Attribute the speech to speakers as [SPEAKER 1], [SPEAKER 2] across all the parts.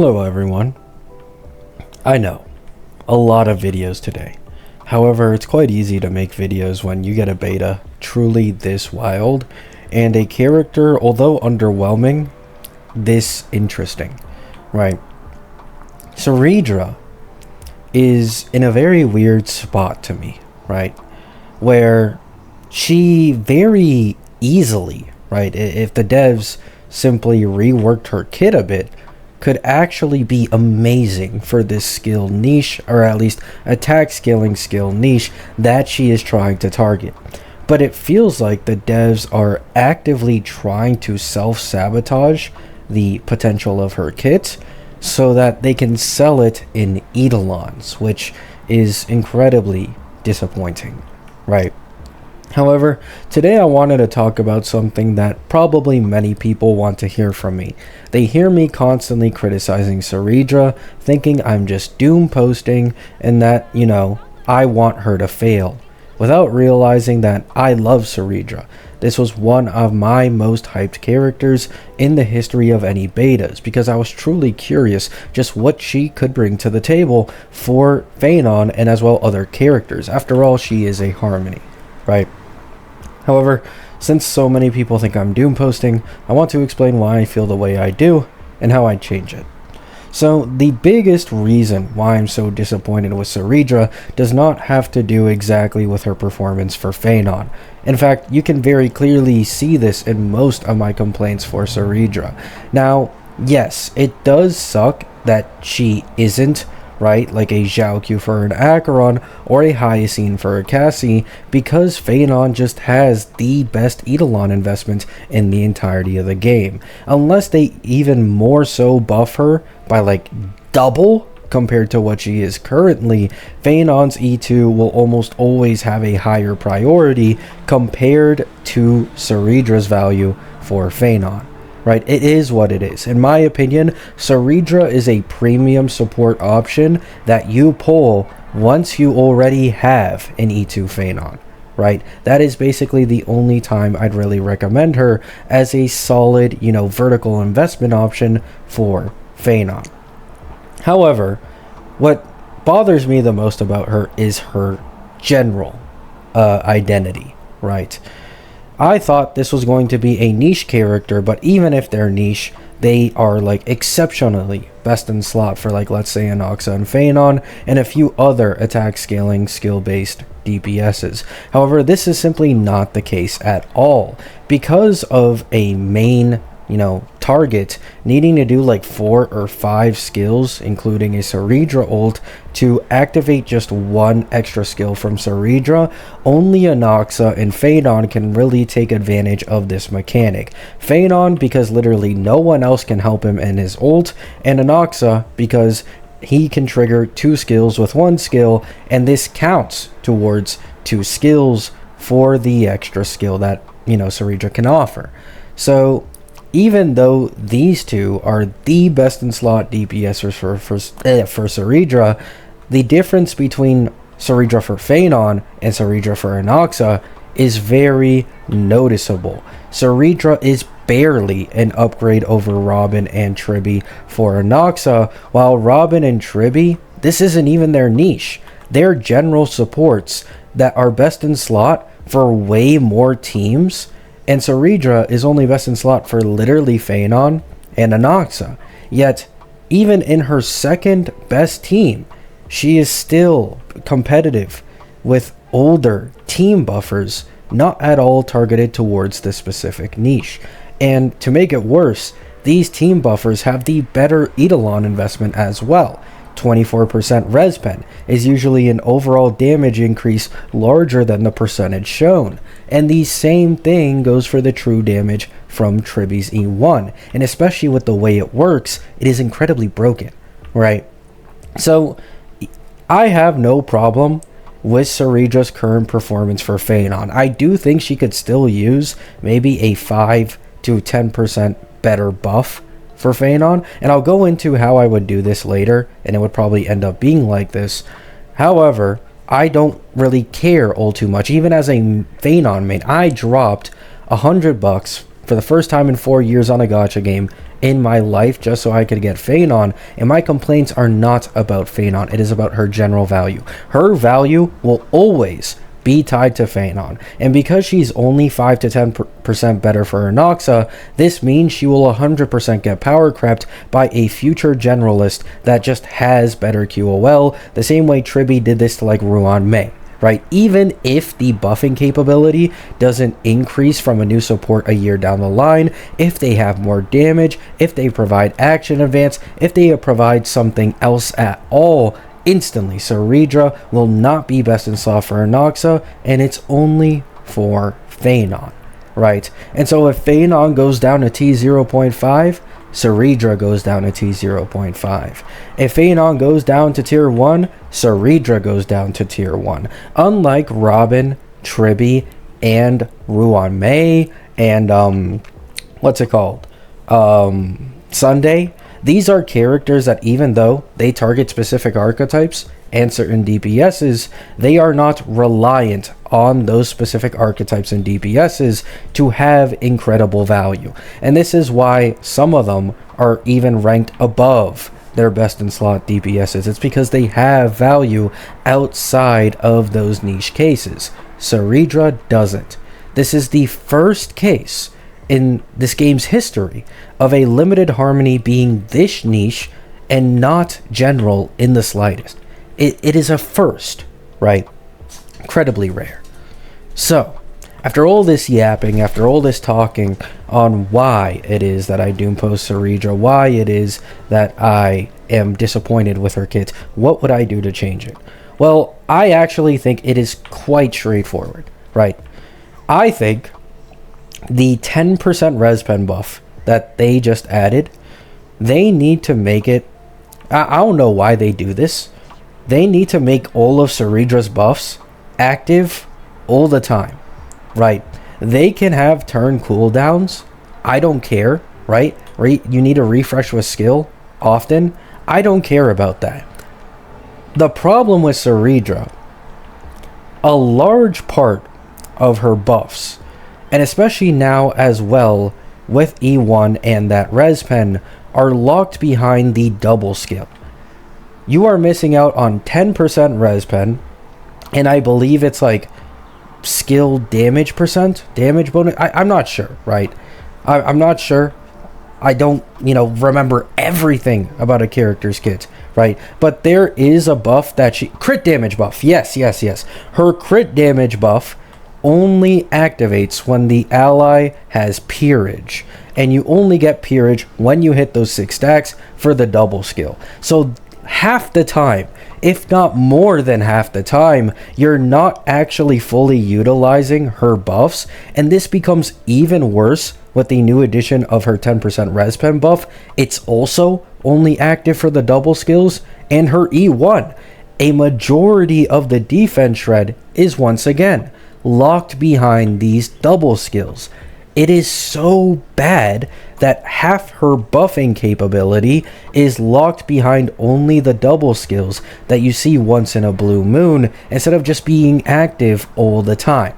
[SPEAKER 1] Hello everyone. I know, a lot of videos today. However, it's quite easy to make videos when you get a beta truly this wild and a character, although underwhelming, this interesting, right? Cerydra is in a very weird spot to me, right? Where she very easily, right, if the devs simply reworked her kit a bit, could actually be amazing for this skill niche, or at least attack scaling skill niche that she is trying to target. But it feels like the devs are actively trying to self-sabotage the potential of her kit so that they can sell it in eidolons, which is incredibly disappointing, right? However, today I wanted to talk about something that probably many people want to hear from me. They hear me constantly criticizing Cerydra, thinking I'm just doom posting and that, I want her to fail, without realizing that I love Cerydra. This was one of my most hyped characters in the history of any betas, because I was truly curious just what she could bring to the table for Phanon and as well other characters. After all, she is a harmony, right? However, since so many people think I'm doom posting, I want to explain why I feel the way I do and how I'd change it. So the biggest reason why I'm so disappointed with Cerydra does not have to do exactly with her performance for Phanon. In fact, you can very clearly see this in most of my complaints for Cerydra. Now, yes, it does suck that she isn't, right, like a Xiaoqiu for an Acheron or a Hyacine for a Cassie, because Phanon just has the best eidolon investment in the entirety of the game. Unless they even more so buff her by like double compared to what she is currently, Phanon's E2 will almost always have a higher priority compared to Cerydra's value for Phanon. Right, it is what it is. In my opinion, Cerydra is a premium support option that you pull once you already have an E2 Phanon. Right, that is basically the only time I'd really recommend her as a solid, vertical investment option for Phanon. However, what bothers me the most about her is her general identity, right? I thought this was going to be a niche character, but even if they're niche, they are like exceptionally best in slot for, like, let's say Anoxa and Phanon and a few other attack scaling skill-based DPSs. However, this is simply not the case at all because of a main target needing to do like 4 or 5 skills, including a Cerydra ult, to activate just one extra skill from Cerydra. Only Anoxa and Phanon can really take advantage of this mechanic. Phanon because literally no one else can help him in his ult, and Anoxa because he can trigger 2 skills with 1 skill, and this counts towards 2 skills for the extra skill that Cerydra can offer. So even though these two are the best in slot DPSers for Cerydra, the difference between Cerydra for Phanon and Cerydra for Anoxa is very noticeable. Cerydra is barely an upgrade over Robin and Tribby for Anoxa, while Robin and Tribby, this isn't even their niche. They're general supports that are best in slot for way more teams, and Cerydra is only best in slot for literally Phanon and Anoxa. Yet, even in her second best team, she is still competitive with older team buffers, not at all targeted towards this specific niche. And to make it worse, these team buffers have the better eidolon investment as well. 24% res pen is usually an overall damage increase larger than the percentage shown, and the same thing goes for the true damage from Tribby's E1, and especially with the way it works, it is incredibly broken, right? So I have no problem with Cerydra's current performance for Phanon. I do think she could still use maybe a 5 to 10% better buff for Phanon, and I'll go into how I would do this later, and it would probably end up being like this. However, I don't really care all too much. Even as a Phanon main, I dropped $100 for the first time in 4 years on a gacha game in my life just so I could get Phanon, and my complaints are not about Phanon. It is about her general value. Her value will always be tied to Phanon, and because she's only 5 to 10% better for her Noxa, this means she will 100% get power crept by a future generalist that just has better QOL, the same way Tribby did this to like Ruan Mei. Right, even if the buffing capability doesn't increase from a new support a year down the line, if they have more damage, if they provide action advance, if they provide something else at all, instantly Cerydra will not be best in slot for Noxa, and it's only for Phanon, right? And so if Phanon goes down to T0.5, Cerydra goes down to T0.5. If Phanon goes down to tier 1, Cerydra goes down to tier 1. Unlike Robin, Tribby, and Ruan Mei, and what's it called? Sunday. These are characters that, even though they target specific archetypes and certain DPSs, they are not reliant on those specific archetypes and DPSs to have incredible value. And this is why some of them are even ranked above their best in slot DPSs. It's because they have value outside of those niche cases. Cerydra doesn't. This is the first case in this game's history of a limited harmony being this niche and not general in the slightest. It is a first, right? Incredibly rare. So, after all this yapping, after all this talking on why it is that I doom post Cerydra, why it is that I am disappointed with her kit, what would I do to change it? Well, I actually think it is quite straightforward, right? I think the 10% res pen buff that they just added, they need to make it, I don't know why they do this, they need to make all of Cerydra's buffs active all the time, right? They can have turn cooldowns, I don't care, right? You need to refresh with skill often, I don't care about that. The problem with Cerydra, a large part of her buffs, and especially now as well with E1 and that res pen, are locked behind the double skill. You are missing out on 10% res pen, and I believe it's like skill damage percent, damage bonus. I'm not sure, right? I'm not sure. I don't, remember everything about a character's kit, right? But there is a buff that crit damage buff. Yes. Her crit damage buff only activates when the ally has peerage, and you only get peerage when you hit those 6 stacks for the double skill. So half the time, if not more than half the time, you're not actually fully utilizing her buffs, and this becomes even worse with the new addition of her 10% res pen buff. It's also only active for the double skills, and her E1, a majority of the defense shred, is once again locked behind these double skills. It is so bad that half her buffing capability is locked behind only the double skills that you see once in a blue moon, instead of just being active all the time.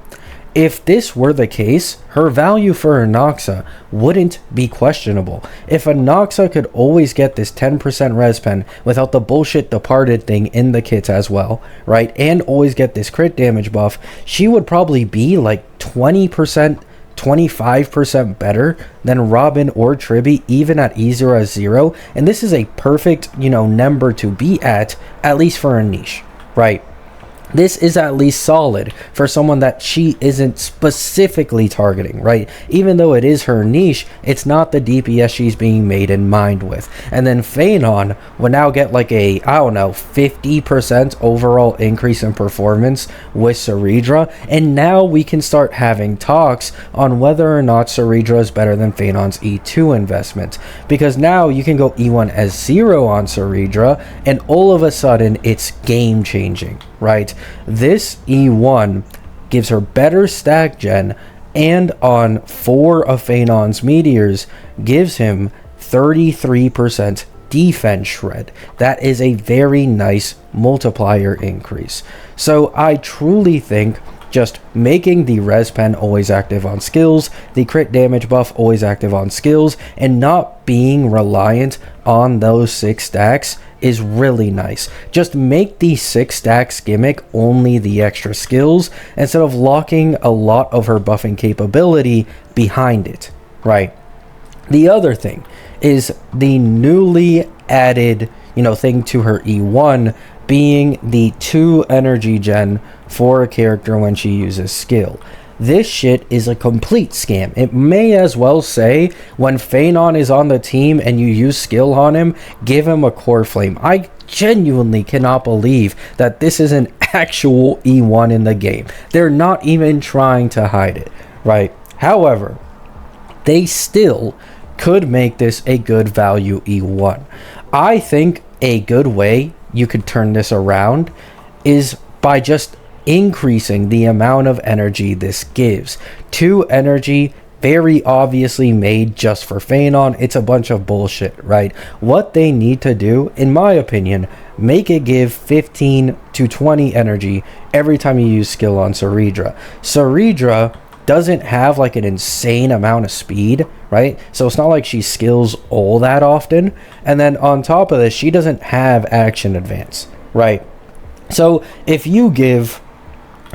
[SPEAKER 1] If this were the case, her value for her Noxa wouldn't be questionable. If a Noxa could always get this 10% res pen without the bullshit departed thing in the kits as well, right, and always get this crit damage buff, she would probably be like 20%, 25% better than Robin or Tribby, even at E0 as 0. And this is a perfect, number to be at least for a niche, right? This is at least solid for someone that she isn't specifically targeting, right? Even though it is her niche, it's not the DPS she's being made in mind with. And then Phanon will now get like a, 50% overall increase in performance with Cerydra. And now we can start having talks on whether or not Cerydra is better than Phanon's E2 investment. Because now you can go E1 as 0 on Cerydra, and all of a sudden it's game changing, right? This E1 gives her better stack gen, and on 4 of Phanon's meteors gives him 33% defense shred. That is a very nice multiplier increase. So I truly think just making the res pen always active on skills, the crit damage buff always active on skills, and not being reliant on those 6 stacks is really nice. Just make the 6 stacks gimmick only the extra skills instead of locking a lot of her buffing capability behind it, right? The other thing is the newly added, thing to her E1 being the 2 energy gen for a character when she uses skill. This shit is a complete scam. It may as well say when Phanon is on the team and you use skill on him, give him a core flame. I genuinely cannot believe that this is an actual E1 in the game. They're not even trying to hide it, right? However, they still could make this a good value E1. I think a good way you could turn this around is by just increasing the amount of energy this gives. 2 energy, very obviously made just for Phanon. It's a bunch of bullshit, right? What they need to do, in my opinion, make it give 15 to 20 energy every time you use skill on Cerydra. Cerydra doesn't have like an insane amount of speed, right? So it's not like she skills all that often. And then on top of this, she doesn't have action advance, right? So if you give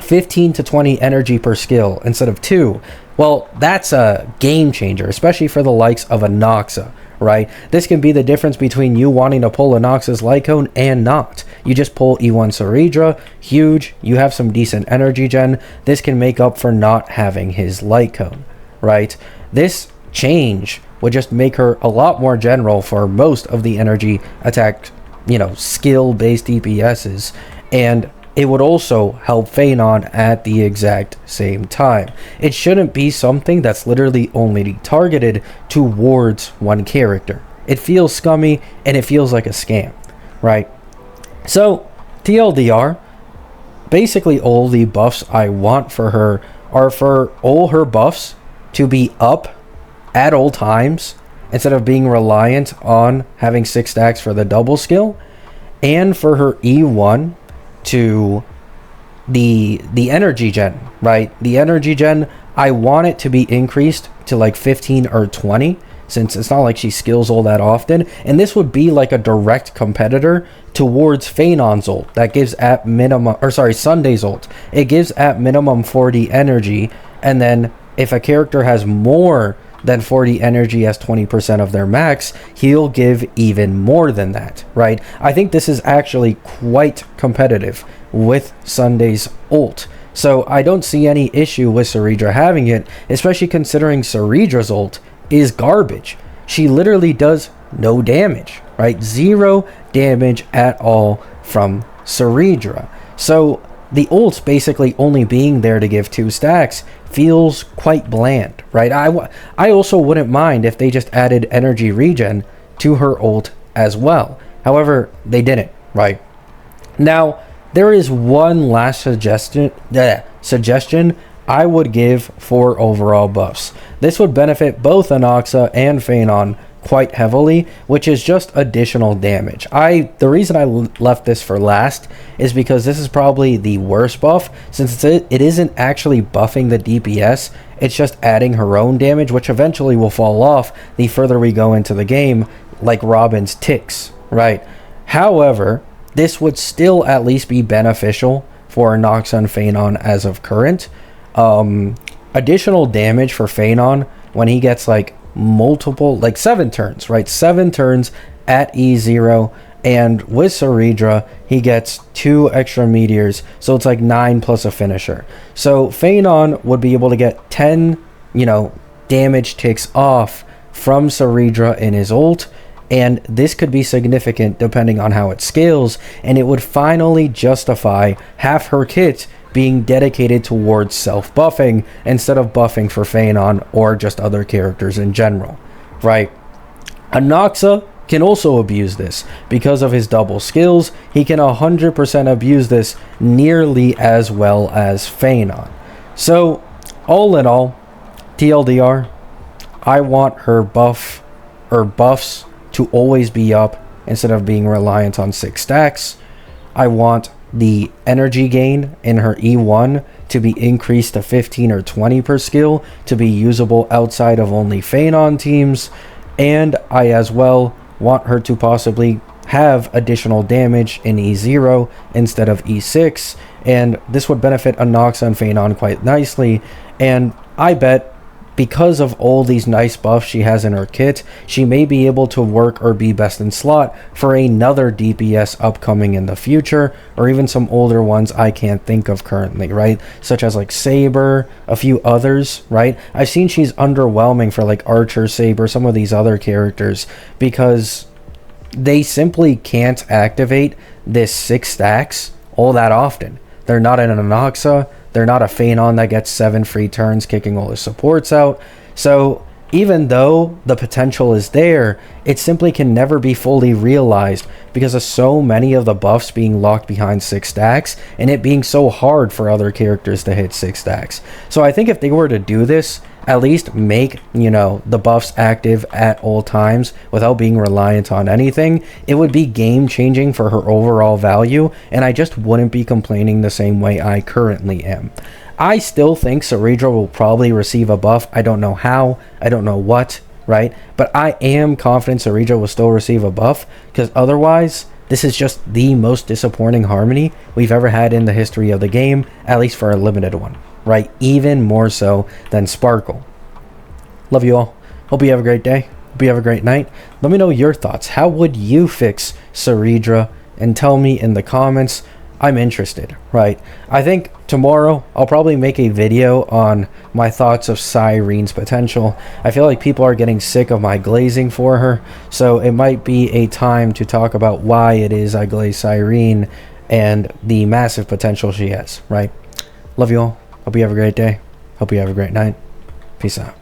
[SPEAKER 1] 15 to 20 energy per skill instead of 2, well, that's a game changer, especially for the likes of a Noxa, right? This can be the difference between you wanting to pull a Noxa's light cone and not. You just pull E1 Cerydra, huge, you have some decent energy gen. This can make up for not having his light cone, right? This change would just make her a lot more general for most of the energy attack, skill based DPSs, and it would also help Phanon at the exact same time. It shouldn't be something that's literally only targeted towards one character. It feels scummy and it feels like a scam, right? So, TLDR, basically all the buffs I want for her are for all her buffs to be up at all times instead of being reliant on having 6 stacks for the double skill, and for her E1 to the energy gen, right? The energy gen, I want it to be increased to like 15 or 20, since it's not like she skills all that often, and this would be like a direct competitor towards Phanon's ult that gives at minimum, Sunday's ult. It gives at minimum 40 energy, and then if a character has more than 40 energy as 20% of their max, he'll give even more than that, right? I think this is actually quite competitive with Sunday's ult. So I don't see any issue with Cerydra having it, especially considering Cerydra's ult is garbage. She literally does no damage, right? 0 damage at all from Cerydra. So the ult basically only being there to give 2 stacks feels quite bland, right? I also wouldn't mind if they just added energy regen to her ult as well. However, they didn't, right? Now, there is one last suggestion I would give for overall buffs. This would benefit both Anoxa and Phanon quite heavily, which is just additional damage. The reason I left this for last is because this is probably the worst buff, since it isn't actually buffing the DPS, it's just adding her own damage, which eventually will fall off the further we go into the game, like Robin's ticks, right? However, this would still at least be beneficial for Nox and Phanon as of current. Additional damage for Phanon when he gets like multiple, like 7 turns, right? 7 turns at E0, and with Cerydra he gets 2 extra meteors, so it's like 9 plus a finisher. So Phanon would be able to get 10 damage ticks off from Cerydra in his ult, and this could be significant depending on how it scales, and it would finally justify half her kit being dedicated towards self-buffing instead of buffing for Phanon or just other characters in general, right? Anoxa can also abuse this. Because of his double skills, he can 100% abuse this nearly as well as Phanon. So, all in all, TLDR, I want her buffs to always be up instead of being reliant on 6 stacks. I want the energy gain in her E1 to be increased to 15 or 20 per skill to be usable outside of only Phanon teams. And I as well want her to possibly have additional damage in E0 instead of E6, and this would benefit Anoxa and Phanon quite nicely. And I bet because of all these nice buffs she has in her kit, she may be able to work or be best in slot for another DPS upcoming in the future, or even some older ones I can't think of currently, right? Such as like Saber, a few others, right? I've seen she's underwhelming for like Archer, Saber, some of these other characters, because they simply can't activate this 6 stacks all that often. They're not an Anoxa, they're not a Phanon that gets 7 free turns kicking all the supports out. So even though the potential is there, it simply can never be fully realized because of so many of the buffs being locked behind 6 stacks and it being so hard for other characters to hit 6 stacks. So I think if they were to do this, at least make, you know, the buffs active at all times without being reliant on anything, it would be game changing for her overall value, and I just wouldn't be complaining the same way I currently am. I still think Cerydra will probably receive a buff. I don't know how, I don't know what, right? But I am confident Cerydra will still receive a buff, because otherwise this is just the most disappointing Harmony we've ever had in the history of the game, at least for a limited one, right? Even more so than Sparkle. Love you all. Hope you have a great day. Hope you have a great night. Let me know your thoughts. How would you fix Cerydra? And tell me in the comments. I'm interested, right? I think tomorrow I'll probably make a video on my thoughts of Cyrene's potential. I feel like people are getting sick of my glazing for her, so it might be a time to talk about why it is I glaze Cyrene and the massive potential she has, right? Love you all. Hope you have a great day. Hope you have a great night. Peace out.